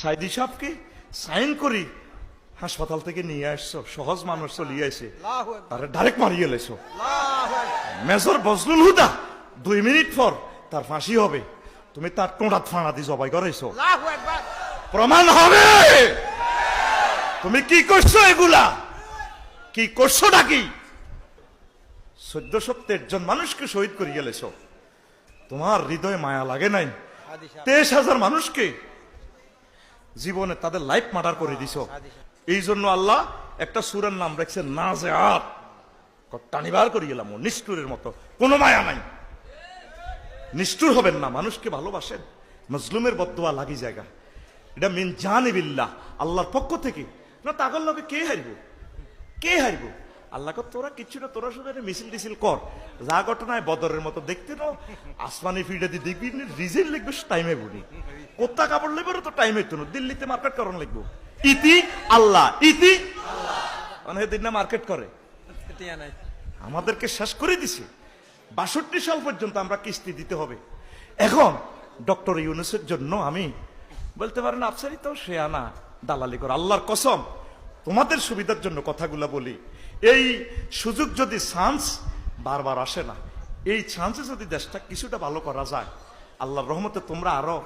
সাইদি সাহেবকে সাইন করি হাসপাতাল থেকে নিয়ে আসছো, সহজ মানুষ চলিয়ে আসে, তারা ডাইরেক্ট মারিয়ে লেছো। মেজর বজলুল হুদা 2 মিনিট পর তার ফাঁসি হবে, তুমি তার টোঁড়াত ফাঁড়া দিয়ে জবাই করাইছো, প্রমাণ হবে। তুমি কি করছো? এগুলা কি করছো নাকি? 1413 জন মানুষকে শহীদ করে গেলেছো, তোমার হৃদয়ে মায়া লাগে নাই? 23,000 মানুষকে জীবনে তাদের লাইফ মার্ডার করে দিছো। এই জন্য আল্লাহ একটা সূরার নাম রাখছে নাজিআত, টানিবার করে গেলাম নিষ্ঠুরের মতো, কোনো মায়া নাই। নিষ্ঠুর হবেন না, মানুষকে ভালোবাসেন। মজলুমের বদদুয়া লাগি জায়গা, এটা মিন জানিবিল্লাহ, আল্লাহর পক্ষ থেকে না। তাগল লোকে কে হারিব? কে হারিব? আল্লাহকে তোরা কিচ্ছু না, তোরা শুধু মিছিল টিছিল কর। যা ঘটনায় বদরের মতো দেখতে নাও, আসমানি ফিল্ডে দিয়ে দেখবি রিজেল লিখবে টাইমে বুড়ি, কোথা কাপড় লেবে তো টাইমে তো দিল্লিতে মার্কেট করান লিখবো। ইতি আল্লাহ, ইতি অনেক দিন না মার্কেট করে, আমাদেরকে শেষ করে দিছে। 62 সাল পর্যন্ত আমরা কিস্তি দিতে হবে। এখন ডক্টর ইউনূসের জন্য আমি বলতে পারেন আফসারি তো সে আনা দালালি করে। আল্লাহর কসম, তোমাদের সুবিধার জন্য কথাগুলা বলি। এই সুযোগ যদি চান্স বারবার আসে না, এই চান্সে যদি দেশটা কিছুটা ভালো করা যায়, আল্লাহর রহমতে তোমরা আরো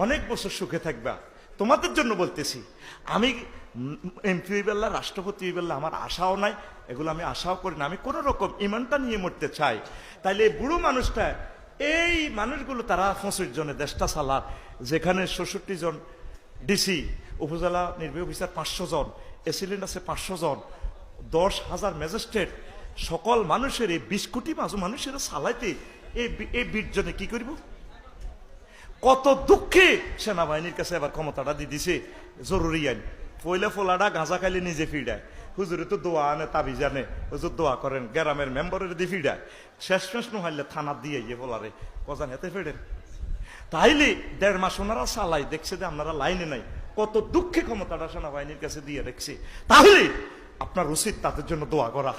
অনেক বছর সুখে থাকবা। তোমাদের জন্য বলতেছি। আমি এমপি হইবেল্লা, রাষ্ট্রপতি হইবেল্লা আমার আশাও নাই, এগুলো আমি আশাও করি না। আমি কোন রকম ইমানটা নিয়ে মরতে চাই। তাইলে এই বুড়ো মানুষটা, এই মানুষগুলো তারা 25 জনে দেশটা চালার, যেখানে 66 জন ডিসি, উপজেলা নির্বাহী অফিসার 500 জন, এসিলেন্ট আছে 500 জন, 10,000 ম্যাজিস্ট্রেট, সকল মানুষের এই 20 কোটি মানুষের চালাইতে এই 20 জনে কি করব? কত দুঃখে সেনাবাহিনীর কাছে এবার ক্ষমতাটা দিয়ে দিছে জরুরি আইন। পয়লা ফোলাটা গাঁজা খাইলে নিজে ফিডায়, হুজুরে তো দোয়া আনে, তাবিজ আনে, হুজুর দোয়া করেন, গ্রামের মেম্বারের দিয়ে ফিডায়, শেষ নহলে থানা দিয়ে ইয়ে ফোলারে কজান হেতে ফেডেন। তাইলে 1.5 মাস ওনারা চালাই দেখছে যে আপনারা লাইনে নাই, কত দুঃখে ক্ষমতাটা সেনাবাহিনীর কাছে দিয়ে রেখছে। তাহলে আপনার উচিত তাদের জন্য দোয়া করা।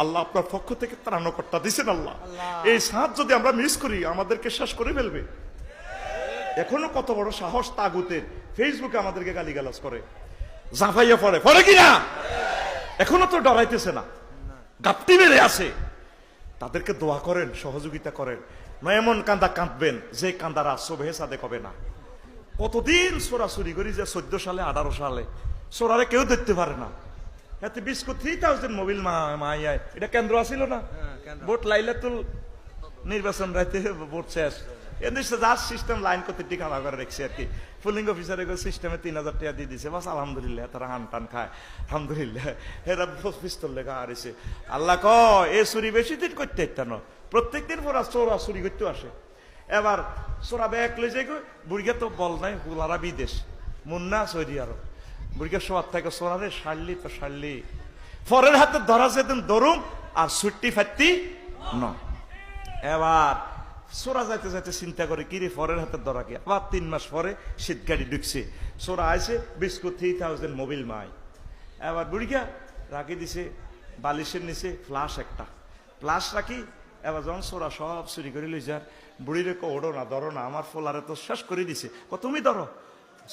আল্লাহ আপনার পক্ষ থেকে ত্রাণকর্তা দিচ্ছেন। আল্লাহ এই সাথ যদি আমরা মিস করি, আমাদেরকে শেষ করে ফেলবে। এখনো কত বড় সাহস তাগুতের, ফেসবুকে আমাদেরকে গালিগালাজ করে, জাফাইয়া পড়ে কিনা, এখনো তো ডরাইতেছে না, গাপটি মেরে আছে। তাদেরকে দোয়া করেন, সহযোগিতা করেন। না এমন কান্দা কাঁদবেন যে কান্দারা সোভে সাদেক হবে না। কতদিন সোরা চুরি করি যে 14 সালে 18 সালে সোরারে কেউ দেখতে পারে না। এতে বিস্কুট 3000 মোবিল মাইয়ায়, এটা কেন্দ্র আসিল না, ভোট লাইলাতুল নির্বাচন রাইতে ভোট শেষ, এদেশে যার সিস্টেম লাইন করতে টিকা করে রেখেছে আর কি। পুলিং অফিসারের সিস্টেমে 3000 টাকা দিয়ে দিছে, বাস আলহামদুলিল্লাহ, তারা হান টান খায়, আলহামদুলিল্লাহ। এরা পিস্তল লেখা হারিছে। আল্লাহ ক এ চুরি বেশি দিন করতে ইত্যান, প্রত্যেকদিন পর চোরা চুরি করতে আসে। এবার চোরা ব্যাগ লই যাই, বুড়িয়া তো বল নাই, হুলারা বিদেশ, মুন্না সৌদি আরব, বুড়িয়া সবার থেকে চোরারে সারলি তো সারলি, পরের হাতে ধরা যেদিন ধরুম আর ছুট্টি ফাটতি ন। এবার সোরা যাইতে যাইতে চিন্তা করে কিরে ফরের হাতে ধরা কি। আবার 3 মাস পরে শীত গাড়ি ঢুকছে, সোরা আইছে বিস্কুট 3000 মোবিল মাই। এবার বুড়িকা রাখি দিছে বালিশের নিচে ফ্লাশ, একটা ফ্লাশ রাখি। এবার যখন সোরা সব চুরি করে লই যা, বুড়িরে ওড়ো না, ধরো না, আমার ফোলারে তো শেষ করে দিছে। তুমি ধরো।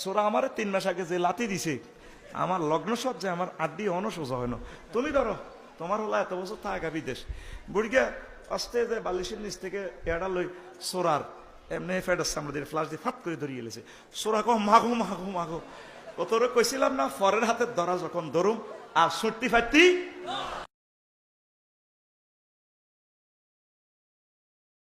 সোরা আমারে 3 মাস আগে যে লাতি দিছে, আমার লগ্ন সব যে আমার আড্ডি অনসোজা হয় না, তুমি ধরো, তোমার হলো এত বছর থাকা বিদেশ। বুড়িকা আস্তে যে বালিশের নিচ থেকে এড়া লই সোরার এমনি ফেডার সামনে দিয়ে ফ্লাশ দিয়ে ফাট করে ধরিয়ে গেছে। সোরা কো মাগো মাগো মাগো, কত কইছিলাম না, ফরের হাতে ধরা যখন ধরুম আর ছুট্টি ফাটতি